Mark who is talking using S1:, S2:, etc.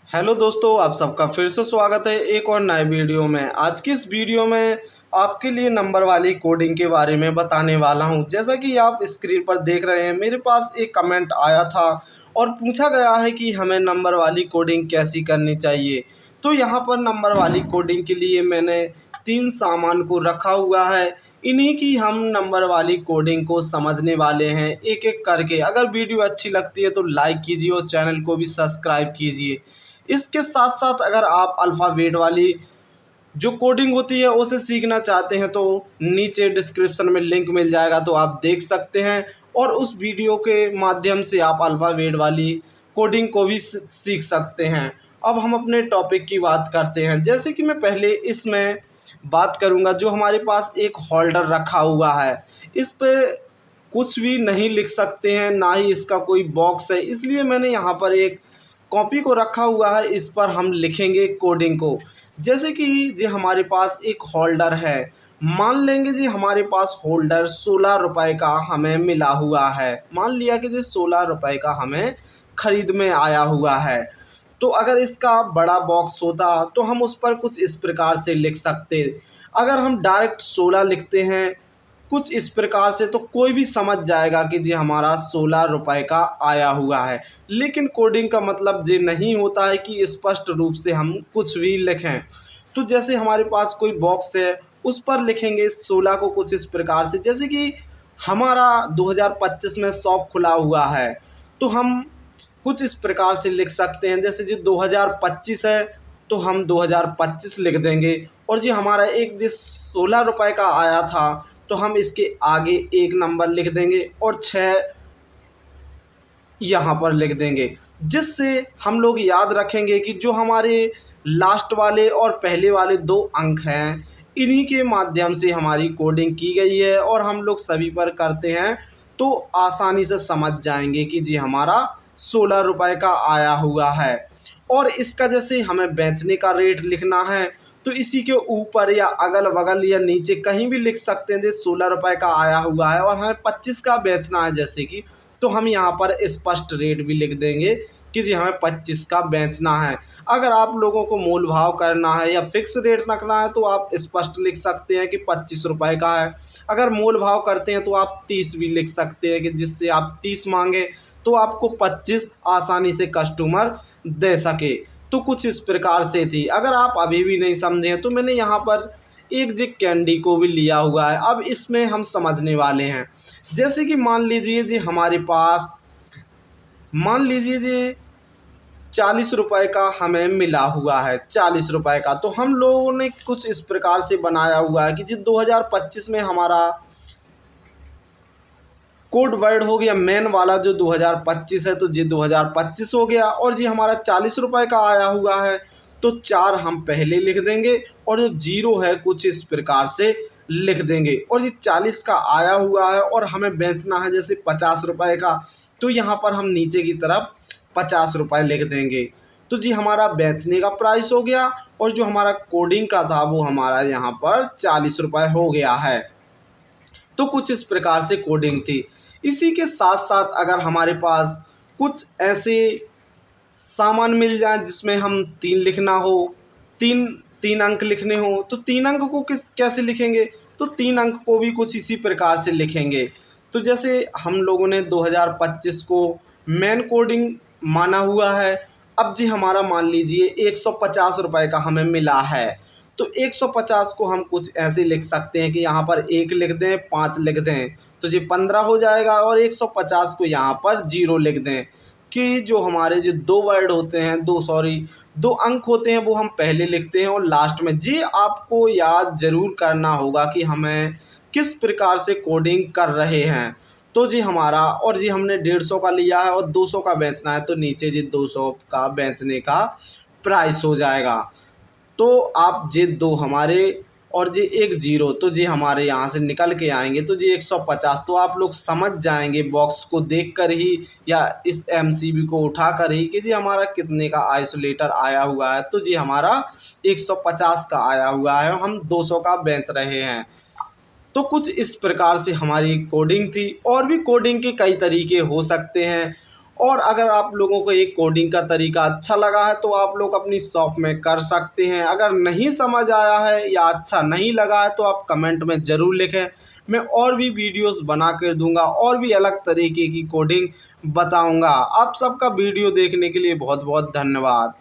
S1: Hello दोस्तों, आप सबका फिर से स्वागत है एक और नए वीडियो में। आज की इस वीडियो में आपके लिए नंबर वाली कोडिंग के बारे में बताने वाला हूं। जैसा कि आप स्क्रीन पर देख रहे हैं, मेरे पास एक कमेंट आया था और पूछा गया है कि हमें नंबर वाली कोडिंग कैसी करनी चाहिए। तो यहां पर नंबर वाली कोडिंग के लिए मैंने 3 सामान को रखा हुआ है। इन्हीं की हम नंबर वाली कोडिंग को समझने वाले हैं एक एक करके। अगर वीडियो अच्छी लगती है तो लाइक कीजिए और चैनल को भी सब्सक्राइब कीजिए। इसके साथ साथ अगर आप अल्फ़ाबेट वाली जो कोडिंग होती है उसे सीखना चाहते हैं तो नीचे डिस्क्रिप्शन में लिंक मिल जाएगा, तो आप देख सकते हैं और उस वीडियो के माध्यम से आप अल्फ़ाबेट वाली कोडिंग को भी सीख सकते हैं। अब हम अपने टॉपिक की बात करते हैं। जैसे कि मैं पहले इसमें बात करूंगा, जो हमारे पास एक होल्डर रखा हुआ है, इस पे कुछ भी नहीं लिख सकते हैं, ना ही इसका कोई बॉक्स है, इसलिए मैंने यहाँ पर एक कॉपी को रखा हुआ है। इस पर हम लिखेंगे कोडिंग को। जैसे कि जी हमारे पास एक होल्डर है, मान लेंगे जी हमारे पास होल्डर 16 रुपए का हमें मिला हुआ है। मान लिया कि जी 16 रुपए का हमें खरीद में आया हुआ है। तो अगर इसका बड़ा बॉक्स होता तो हम उस पर कुछ इस प्रकार से लिख सकते। अगर हम डायरेक्ट 16 लिखते हैं कुछ इस प्रकार से, तो कोई भी समझ जाएगा कि जी हमारा 16 रुपए का आया हुआ है। लेकिन कोडिंग का मतलब ये नहीं होता है कि स्पष्ट रूप से हम कुछ भी लिखें। तो जैसे हमारे पास कोई बॉक्स है, उस पर लिखेंगे 16 को कुछ इस प्रकार से। जैसे कि हमारा 2025 में शॉप खुला हुआ है, तो हम कुछ इस प्रकार से लिख सकते हैं। जैसे जी 2025 है तो हम 2025 लिख देंगे। और जी हमारा एक जो 16 रुपए का आया था, तो हम इसके आगे एक नंबर लिख देंगे और 6 यहाँ पर लिख देंगे। जिससे हम लोग याद रखेंगे कि जो हमारे लास्ट वाले और पहले वाले 2 अंक हैं, इन्हीं के माध्यम से हमारी कोडिंग की गई है और हम लोग सभी पर करते हैं, तो आसानी से समझ जाएंगे कि जी हमारा 16 रुपए का आया हुआ है। और इसका जैसे हमें बेचने का रेट लिखना है, तो इसी के ऊपर या अगल बगल या नीचे कहीं भी लिख सकते हैं। जैसे 16 रुपए का आया हुआ है और हमें 25 का बेचना है जैसे कि, तो हम यहाँ पर स्पष्ट रेट भी लिख देंगे कि जी हमें 25 का बेचना है। अगर आप लोगों को मोल भाव करना है या फिक्स रेट रखना है तो आप स्पष्ट लिख सकते हैं कि 25 रुपए का है। अगर मोल भाव करते हैं तो आप 30 भी लिख सकते हैं कि जिससे आप 30 मांगे तो आपको 25 आसानी से कस्टमर दे सके। तो कुछ इस प्रकार से थी। अगर आप अभी भी नहीं समझे तो मैंने यहाँ पर एक जिग कैंडी को भी लिया हुआ है। अब इसमें हम समझने वाले हैं। जैसे कि मान लीजिए जी हमारे पास, मान लीजिए जी 40 रुपए का हमें मिला हुआ है, 40 रुपए का। तो हम लोगों ने कुछ इस प्रकार से बनाया हुआ है कि जी 2025 में हमारा कोड वर्ड हो गया मेन वाला जो 2025 है, तो जी 2025 हो गया। और जी हमारा 40 रुपए का आया हुआ है, तो 4 हम पहले लिख देंगे और जो 0 है कुछ इस प्रकार से लिख देंगे। और ये 40 का आया हुआ है और हमें बेचना है जैसे 50 रुपए का, तो यहाँ पर हम नीचे की तरफ 50 रुपए लिख देंगे। तो जी हमारा बेचने का प्राइस हो गया और जो हमारा कोडिंग का था वो हमारा यहाँ पर 40 रुपए हो गया है। तो कुछ इस प्रकार से कोडिंग थी। इसी के साथ साथ अगर हमारे पास कुछ ऐसे सामान मिल जाए जिसमें हम 3 लिखना हो, 3 3 अंक लिखने हो, तो 3 अंक को कैसे लिखेंगे? तो 3 अंक को भी कुछ इसी प्रकार से लिखेंगे। तो जैसे हम लोगों ने 2025 को मेन कोडिंग माना हुआ है। अब जी हमारा मान लीजिए 150 रुपए का हमें मिला है, तो 150 को हम कुछ ऐसे लिख सकते हैं कि यहाँ पर 1 लिख दें, 5 लिख दें, तो जी 15 हो जाएगा। और 150 को यहाँ पर 0 लिख दें कि जो हमारे जो 2 वर्ड होते हैं, 2 अंक होते हैं, वो हम पहले लिखते हैं और लास्ट में। जी आपको याद ज़रूर करना होगा कि हमें किस प्रकार से कोडिंग कर रहे हैं। तो जी हमारा, और जी हमने 150 का लिया है और 200 का बेचना है, तो नीचे जी 200 का बेचने का प्राइस हो जाएगा। तो आप जी 2 हमारे और जी 1 0, तो जी हमारे यहाँ से निकल के आएंगे, तो जी 150। तो आप लोग समझ जाएंगे बॉक्स को देखकर ही या इस एमसीबी को उठाकर ही कि जी हमारा कितने का आइसोलेटर आया हुआ है। तो जी हमारा 150 का आया हुआ है, हम 200 का बेच रहे हैं। तो कुछ इस प्रकार से हमारी कोडिंग थी। और भी कोडिंग के कई तरीके हो सकते हैं और अगर आप लोगों को एक कोडिंग का तरीका अच्छा लगा है तो आप लोग अपनी शॉप में कर सकते हैं। अगर नहीं समझ आया है या अच्छा नहीं लगा है तो आप कमेंट में ज़रूर लिखें। मैं और भी वीडियोस बना कर दूंगा और भी अलग तरीके की कोडिंग बताऊंगा। आप सबका वीडियो देखने के लिए बहुत बहुत धन्यवाद।